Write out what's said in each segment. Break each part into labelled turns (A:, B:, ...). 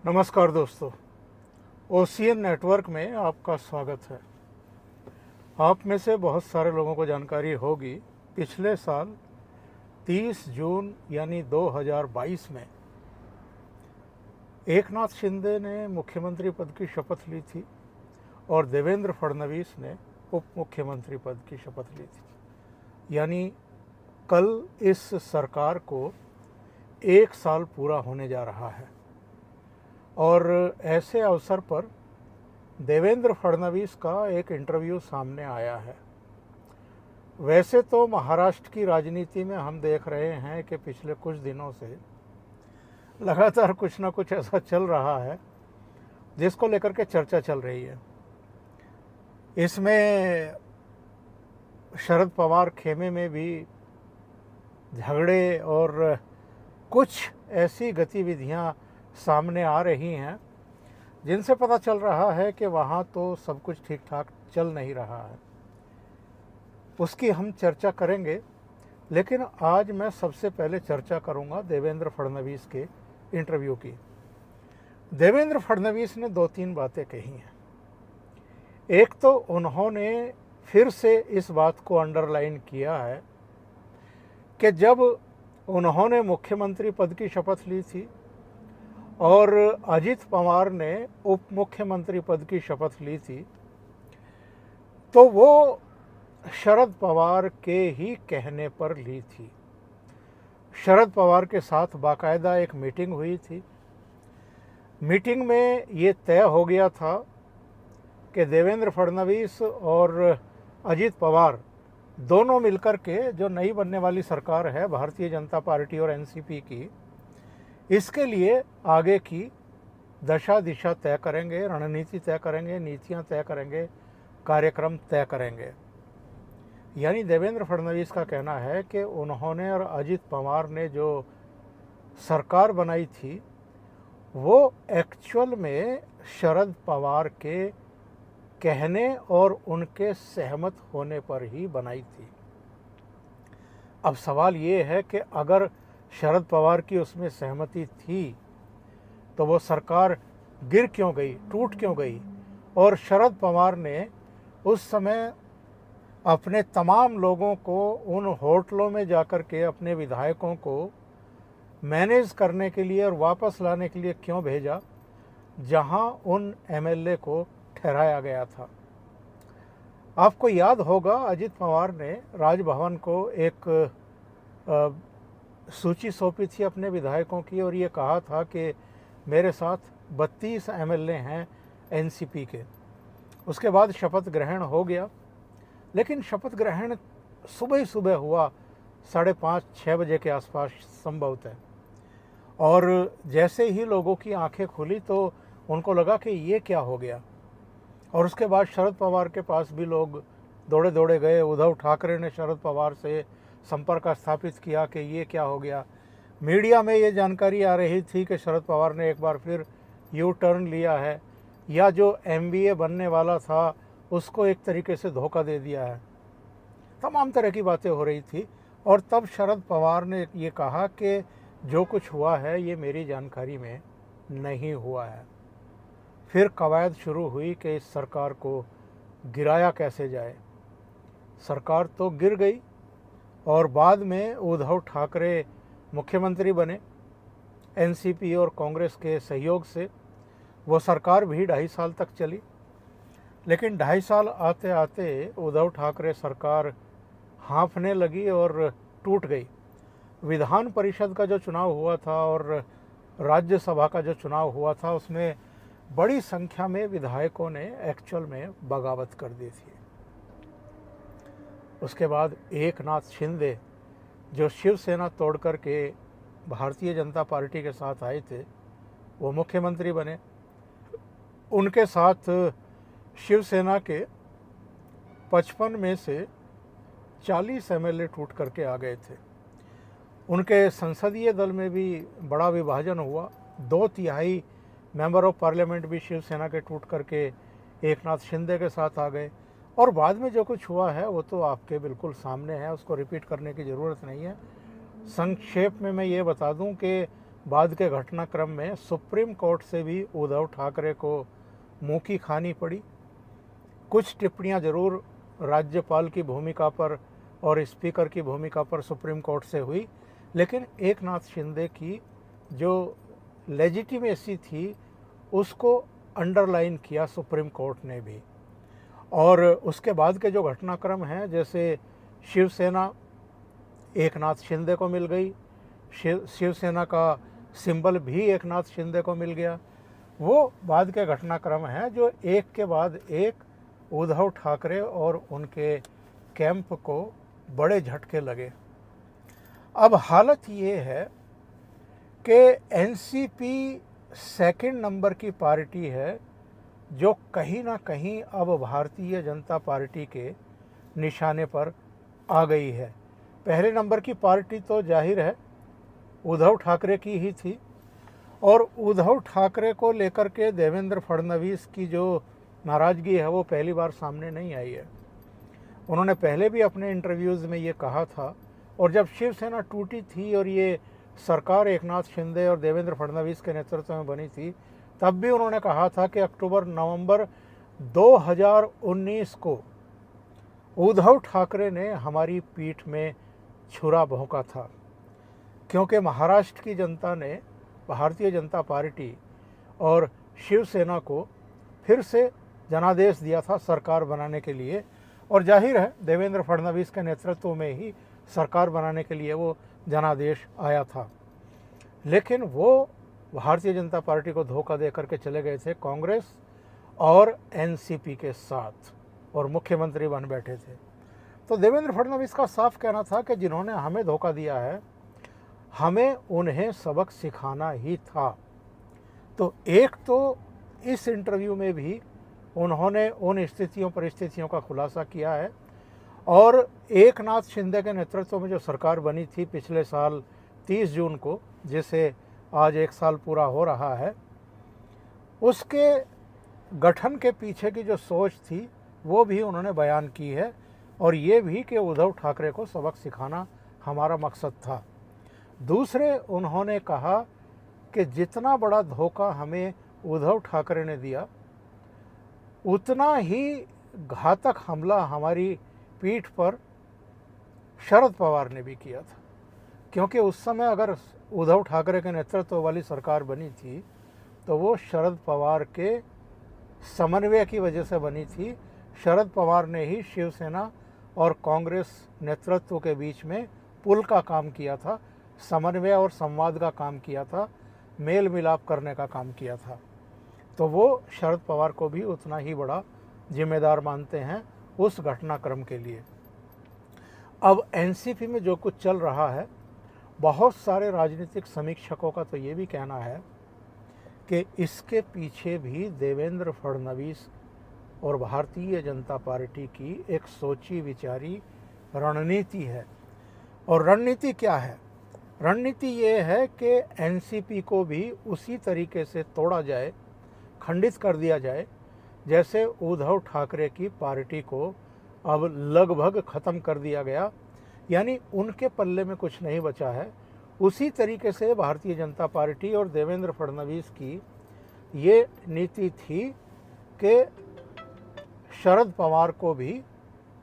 A: नमस्कार दोस्तों, ocean network में आपका स्वागत है। आप में से बहुत सारे लोगों को जानकारी होगी, पिछले साल 30 जून यानी 2022 में एकनाथ शिंदे ने मुख्यमंत्री पद की शपथ ली थी और देवेंद्र फडणवीस ने उप मुख्यमंत्री पद की शपथ ली थी। यानी कल इस सरकार को 1 साल पूरा होने जा रहा है और ऐसे अवसर पर देवेंद्र फडणवीस का एक इंटरव्यू सामने आया है। वैसे तो महाराष्ट्र की राजनीति में हम देख रहे हैं कि पिछले कुछ दिनों से लगातार कुछ ना कुछ ऐसा चल रहा है जिसको लेकर के चर्चा चल रही है। इसमें शरद पवार खेमे में भी झगड़े और कुछ ऐसी गतिविधियां सामने आ रही हैं जिनसे पता चल रहा है कि वहाँ तो सब कुछ ठीक ठाक चल नहीं रहा है। उसकी हम चर्चा करेंगे, लेकिन आज मैं सबसे पहले चर्चा करूँगा देवेंद्र फडणवीस के इंटरव्यू की। देवेंद्र फडणवीस ने 2-3 बातें कही हैं। एक तो उन्होंने फिर से इस बात को अंडरलाइन किया है कि जब उन्होंने मुख्यमंत्री पद की शपथ ली थी और अजित पवार ने उप मुख्यमंत्री पद की शपथ ली थी, तो वो शरद पवार के ही कहने पर ली थी। शरद पवार के साथ बाकायदा एक मीटिंग हुई थी। मीटिंग में ये तय हो गया था कि देवेंद्र फडणवीस और अजित पवार दोनों मिलकर के जो नई बनने वाली सरकार है भारतीय जनता पार्टी और एनसीपी की, इसके लिए आगे की दशा दिशा तय करेंगे, रणनीति तय करेंगे, नीतियां तय करेंगे, कार्यक्रम तय करेंगे। यानी देवेंद्र फडणवीस का कहना है कि उन्होंने और अजित पवार ने जो सरकार बनाई थी वो एक्चुअल में शरद पवार के कहने और उनके सहमत होने पर ही बनाई थी। अब सवाल ये है कि अगर शरद पवार की उसमें सहमति थी तो वो सरकार गिर क्यों गई, टूट क्यों गई? और शरद पवार ने उस समय अपने तमाम लोगों को उन होटलों में जाकर के अपने विधायकों को मैनेज करने के लिए और वापस लाने के लिए क्यों भेजा जहां उन एमएलए को ठहराया गया था? आपको याद होगा अजित पवार ने राजभवन को एक सूची सौंपी थी अपने विधायकों की और ये कहा था कि मेरे साथ 32 एमएलए हैं एनसीपी के। उसके बाद शपथ ग्रहण हो गया, लेकिन शपथ ग्रहण सुबह ही सुबह हुआ, 5:30-6 बजे के आसपास संभवतः। और जैसे ही लोगों की आंखें खुली तो उनको लगा कि ये क्या हो गया। और उसके बाद शरद पवार के पास भी लोग दौड़े दौड़े गए। उद्धव ठाकरे ने शरद पवार से संपर्क स्थापित किया कि ये क्या हो गया। मीडिया में ये जानकारी आ रही थी कि शरद पवार ने एक बार फिर यू टर्न लिया है या जो एमबीए बनने वाला था उसको एक तरीके से धोखा दे दिया है। तमाम तरह की बातें हो रही थी और तब शरद पवार ने ये कहा कि जो कुछ हुआ है ये मेरी जानकारी में नहीं हुआ है। फिर कवायद शुरू हुई कि इस सरकार को गिराया कैसे जाए। सरकार तो गिर गई और बाद में उद्धव ठाकरे मुख्यमंत्री बने। एनसीपी और कांग्रेस के सहयोग से वो सरकार भी 2.5 साल तक चली, लेकिन 2.5 साल आते आते उद्धव ठाकरे सरकार हाँफने लगी और टूट गई। विधान परिषद का जो चुनाव हुआ था और राज्यसभा का जो चुनाव हुआ था उसमें बड़ी संख्या में विधायकों ने एक्चुअल में बगावत कर दी थी। उसके बाद एकनाथ शिंदे जो शिवसेना तोड़ कर के भारतीय जनता पार्टी के साथ आए थे वो मुख्यमंत्री बने। उनके साथ शिवसेना के 55 में से 40 एमएलए टूट करके आ गए थे। उनके संसदीय दल में भी बड़ा विभाजन हुआ। 2/3 मेंबर ऑफ पार्लियामेंट भी शिवसेना के टूट करके एकनाथ शिंदे के साथ आ गए। और बाद में जो कुछ हुआ है वो तो आपके बिल्कुल सामने है, उसको रिपीट करने की ज़रूरत नहीं है। संक्षेप में मैं ये बता दूं कि बाद के घटनाक्रम में सुप्रीम कोर्ट से भी उद्धव ठाकरे को मुंह की खानी पड़ी। कुछ टिप्पणियां जरूर राज्यपाल की भूमिका पर और स्पीकर की भूमिका पर सुप्रीम कोर्ट से हुई, लेकिन एकनाथ शिंदे की जो लेजिटिमेसी थी उसको अंडरलाइन किया सुप्रीम कोर्ट ने भी। और उसके बाद के जो घटनाक्रम हैं, जैसे शिवसेना एकनाथ शिंदे को मिल गई, शिवसेना का सिंबल भी एकनाथ शिंदे को मिल गया, वो बाद के घटनाक्रम हैं जो एक के बाद एक उद्धव ठाकरे और उनके कैंप को बड़े झटके लगे। अब हालत ये है कि एनसीपी सेकंड नंबर की पार्टी है जो कहीं ना कहीं अब भारतीय जनता पार्टी के निशाने पर आ गई है। पहले नंबर की पार्टी तो जाहिर है उद्धव ठाकरे की ही थी, और उद्धव ठाकरे को लेकर के देवेंद्र फडणवीस की जो नाराज़गी है वो पहली बार सामने नहीं आई है। उन्होंने पहले भी अपने इंटरव्यूज़ में ये कहा था, और जब शिवसेना टूटी थी और ये सरकार एकनाथ शिंदे और देवेंद्र फडणवीस के नेतृत्व में बनी थी, तब भी उन्होंने कहा था कि अक्टूबर-नवंबर 2019 को उद्धव ठाकरे ने हमारी पीठ में छुरा भोंका था, क्योंकि महाराष्ट्र की जनता ने भारतीय जनता पार्टी और शिवसेना को फिर से जनादेश दिया था सरकार बनाने के लिए, और जाहिर है देवेंद्र फडणवीस के नेतृत्व में ही सरकार बनाने के लिए वो जनादेश आया था। लेकिन वो भारतीय जनता पार्टी को धोखा दे करके चले गए थे कांग्रेस और एनसीपी के साथ, और मुख्यमंत्री बन बैठे थे। तो देवेंद्र फडणवीस का साफ कहना था कि जिन्होंने हमें धोखा दिया है, हमें उन्हें सबक सिखाना ही था। तो एक तो इस इंटरव्यू में भी उन्होंने उन स्थितियों परिस्थितियों का खुलासा किया है, और एकनाथ शिंदे के नेतृत्व में जो सरकार बनी थी पिछले साल 30 जून को, जिसे आज 1 साल पूरा हो रहा है, उसके गठन के पीछे की जो सोच थी वो भी उन्होंने बयान की है, और ये भी कि उद्धव ठाकरे को सबक सिखाना हमारा मकसद था। दूसरे उन्होंने कहा कि जितना बड़ा धोखा हमें उद्धव ठाकरे ने दिया, उतना ही घातक हमला हमारी पीठ पर शरद पवार ने भी किया था, क्योंकि उस समय अगर उद्धव ठाकरे के नेतृत्व वाली सरकार बनी थी तो वो शरद पवार के समन्वय की वजह से बनी थी। शरद पवार ने ही शिवसेना और कांग्रेस नेतृत्व के बीच में पुल का काम किया था, समन्वय और संवाद का काम किया था, मेल मिलाप करने का काम किया था। तो वो शरद पवार को भी उतना ही बड़ा जिम्मेदार मानते हैं उस घटनाक्रम के लिए। अब एनसीपी में जो कुछ चल रहा है, बहुत सारे राजनीतिक समीक्षकों का तो ये भी कहना है कि इसके पीछे भी देवेंद्र फडणवीस और भारतीय जनता पार्टी की एक सोची विचारी रणनीति है। और रणनीति क्या है? रणनीति ये है कि एनसीपी को भी उसी तरीके से तोड़ा जाए, खंडित कर दिया जाए, जैसे उद्धव ठाकरे की पार्टी को अब लगभग ख़त्म कर दिया गया, यानी उनके पल्ले में कुछ नहीं बचा है। उसी तरीके से भारतीय जनता पार्टी और देवेंद्र फडणवीस की ये नीति थी कि शरद पवार को भी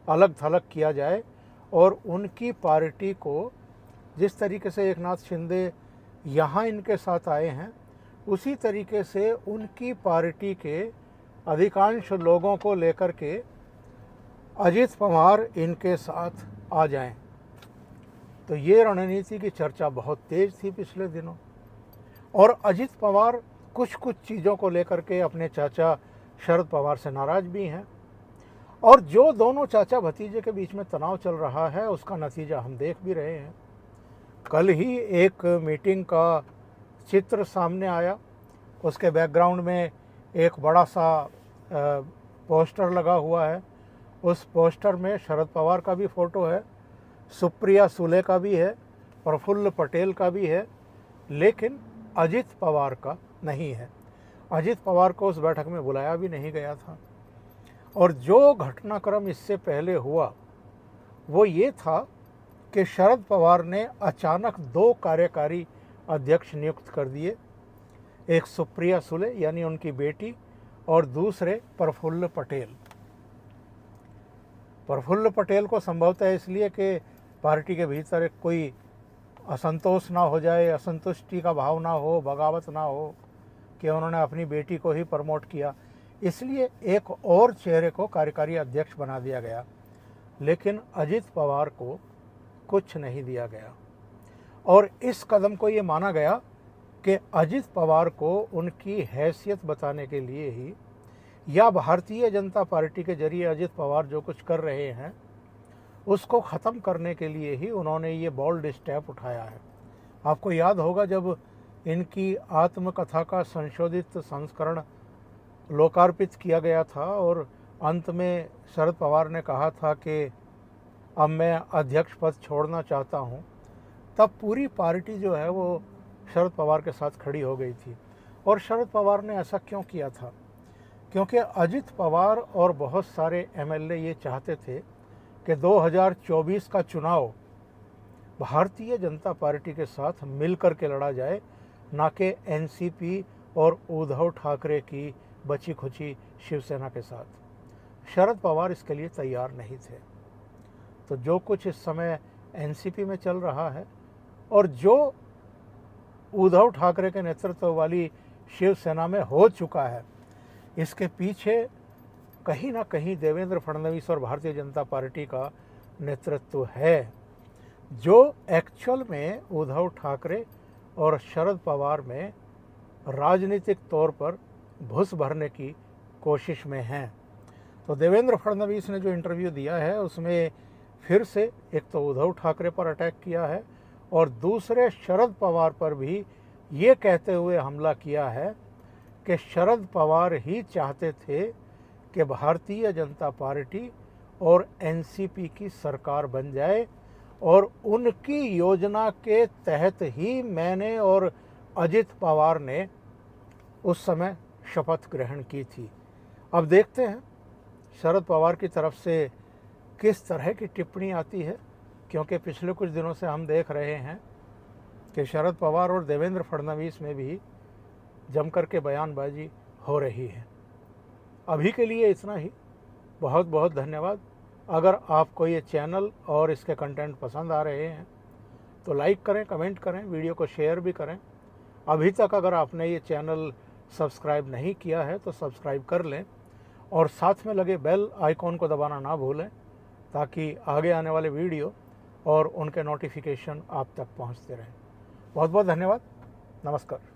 A: अलग थलग किया जाए, और उनकी पार्टी को जिस तरीके से एकनाथ शिंदे यहाँ इनके साथ आए हैं, उसी तरीके से उनकी पार्टी के अधिकांश लोगों को लेकर के अजित पवार इनके साथ आ जाएं। तो ये रणनीति की चर्चा बहुत तेज थी पिछले दिनों, और अजित पवार कुछ चीज़ों को लेकर के अपने चाचा शरद पवार से नाराज़ भी हैं, और जो दोनों चाचा भतीजे के बीच में तनाव चल रहा है उसका नतीजा हम देख भी रहे हैं। कल ही एक मीटिंग का चित्र सामने आया, उसके बैकग्राउंड में एक बड़ा सा पोस्टर लगा हुआ है। उस पोस्टर में शरद पवार का भी फ़ोटो है, सुप्रिया सुले का भी है, प्रफुल्ल पटेल का भी है, लेकिन अजित पवार का नहीं है। अजित पवार को उस बैठक में बुलाया भी नहीं गया था। और जो घटनाक्रम इससे पहले हुआ वो ये था कि शरद पवार ने अचानक 2 कार्यकारी अध्यक्ष नियुक्त कर दिए। एक सुप्रिया सुले यानी उनकी बेटी और दूसरे प्रफुल्ल पटेल। प्रफुल्ल पटेल को संभवतः इसलिए कि पार्टी के भीतर कोई असंतोष ना हो जाए, असंतुष्टि का भाव ना हो, बगावत ना हो कि उन्होंने अपनी बेटी को ही प्रमोट किया, इसलिए एक और चेहरे को कार्यकारी अध्यक्ष बना दिया गया। लेकिन अजित पवार को कुछ नहीं दिया गया और इस कदम को ये माना गया कि अजित पवार को उनकी हैसियत बताने के लिए ही या भारतीय जनता पार्टी के जरिए अजित पवार जो कुछ कर रहे हैं उसको ख़त्म करने के लिए ही उन्होंने ये बोल्ड स्टेप उठाया है। आपको याद होगा जब इनकी आत्मकथा का संशोधित संस्करण लोकार्पित किया गया था और अंत में शरद पवार ने कहा था कि अब मैं अध्यक्ष पद छोड़ना चाहता हूं, तब पूरी पार्टी जो है वो शरद पवार के साथ खड़ी हो गई थी। और शरद पवार ने ऐसा क्यों किया था? क्योंकि अजित पवार और बहुत सारे एमएलए ये चाहते थे कि 2024 का चुनाव भारतीय जनता पार्टी के साथ मिलकर के लड़ा जाए, ना कि एनसीपी और उद्धव ठाकरे की बची खुची शिवसेना के साथ। शरद पवार इसके लिए तैयार नहीं थे। तो जो कुछ इस समय एनसीपी में चल रहा है और जो उद्धव ठाकरे के नेतृत्व वाली शिवसेना में हो चुका है, इसके पीछे कहीं ना कहीं देवेंद्र फडणवीस और भारतीय जनता पार्टी का नेतृत्व है, जो एक्चुअल में उद्धव ठाकरे और शरद पवार में राजनीतिक तौर पर घुस भरने की कोशिश में हैं। तो देवेंद्र फडणवीस ने जो इंटरव्यू दिया है उसमें फिर से एक तो उद्धव ठाकरे पर अटैक किया है और दूसरे शरद पवार पर भी ये कहते हुए हमला किया है कि शरद पवार ही चाहते थे कि भारतीय जनता पार्टी और एनसीपी की सरकार बन जाए और उनकी योजना के तहत ही मैंने और अजित पवार ने उस समय शपथ ग्रहण की थी। अब देखते हैं शरद पवार की तरफ से किस तरह की टिप्पणी आती है, क्योंकि पिछले कुछ दिनों से हम देख रहे हैं कि शरद पवार और देवेंद्र फडणवीस में भी जमकर के बयानबाजी हो रही है। अभी के लिए इतना ही। बहुत बहुत धन्यवाद। अगर आपको ये चैनल और इसके कंटेंट पसंद आ रहे हैं तो लाइक करें, कमेंट करें, वीडियो को शेयर भी करें। अभी तक अगर आपने ये चैनल सब्सक्राइब नहीं किया है तो सब्सक्राइब कर लें और साथ में लगे बेल आइकॉन को दबाना ना भूलें, ताकि आगे आने वाले वीडियो और उनके नोटिफिकेशन आप तक पहुंचते रहें। बहुत बहुत धन्यवाद। नमस्कार।